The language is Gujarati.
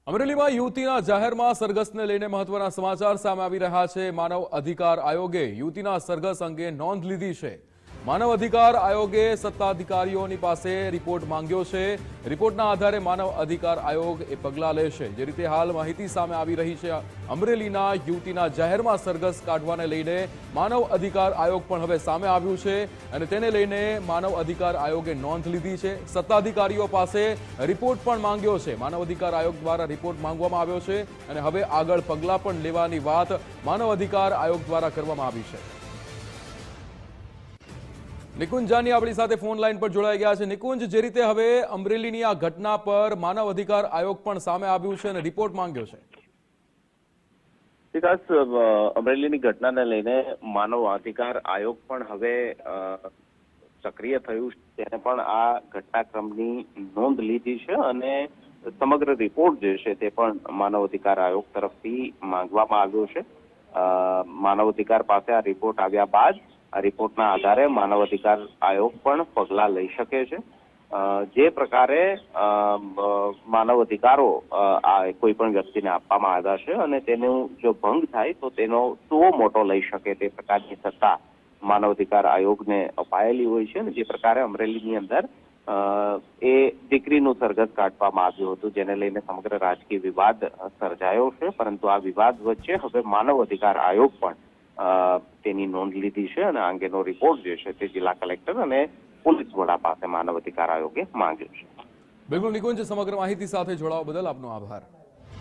અમરેલીમાં યુવતીના જાહેરમાં સરઘસને લઈને મહત્વના સમાચાર સામે આવી રહ્યા છે। માનવ અધિકાર આયોગે યુવતીના સરઘસ અંગે નોંધ લીધી છે। માનવ અધિકાર આયોગે સત્તાધિકારીઓની પાસે રિપોર્ટ માંગ્યો છે। રિપોર્ટના આધારે માનવ અધિકાર આયોગ એ પગલાં લેશે। જે રીતે હાલ માહિતી સામે આવી રહી છે, અમરેલીના યુવતીના જાહેરમાં સરઘસ કાઢવાને લઈને માનવ અધિકાર આયોગ પણ હવે સામે આવ્યું છે અને તેને લઈને માનવ અધિકાર આયોગે નોંધ લીધી છે। સત્તાધિકારીઓ પાસે રિપોર્ટ પણ માંગ્યો છે। માનવ અધિકાર આયોગ દ્વારા રિપોર્ટ માંગવામાં આવ્યો છે અને હવે આગળ પગલાં પણ લેવાની વાત માનવ અધિકાર આયોગ દ્વારા કરવામાં આવી છે। નિકુંજ જાની આપણી સાથે ફોન લાઈન પર જોડાઈ ગયા છે। નિકુંજ, જે રીતે હવે અમરેલીની આ ઘટના પર માનવ અધિકાર આયોગ પણ સામે આવ્યું છે અને રિપોર્ટ માંગ્યો છે। વિકાસ, અમરેલીની ઘટનાને લઈને માનવ અધિકાર આયોગ પણ હવે સક્રિય થયું છે। તેને પણ આ ઘટનાક્રમની નોંધ લીધી છે અને સમગ્ર રિપોર્ટ જે છે તે પણ માનવ અધિકાર આયોગ તરફથી માંગવામાં આવ્યો છે। માનવ અધિકાર પાસે આ રિપોર્ટ આવ્યા બાદ આ રિપોર્ટના આધારે માનવ અધિકાર આયોગ પણ પગલાં લઈ શકે છે। જે પ્રકારે માનવ અધિકારો કોઈ પણ વ્યક્તિને આપવામાં આવ્યા છે અને તેનું જો ભંગ થાય તો તેનો શું મોટો લઈ શકે તે પ્રકારની સત્તા માનવ અધિકાર આયોગને અપાયેલી હોય છે। અને જે પ્રકારે અમરેલીની અંદર એ દીકરીનું સરઘસ કાઢવામાં આવ્યું હતું, જેને લઈને સમગ્ર રાજકીય વિવાદ સર્જાયો છે। પરંતુ આ વિવાદ વચ્ચે હવે માનવ અધિકાર આયોગ પણ તેની નોંધ લીધી છે અને આ અંગેનો રિપોર્ટ જે છે તે જિલ્લા કલેક્ટર અને પોલીસ વડા પાસે માનવ અધિકાર આયોગે માંગ્યો છે। બિલકુલ નિકુંજ, સમગ્ર માહિતી સાથે જોડાવા બદલ આપનો આભાર।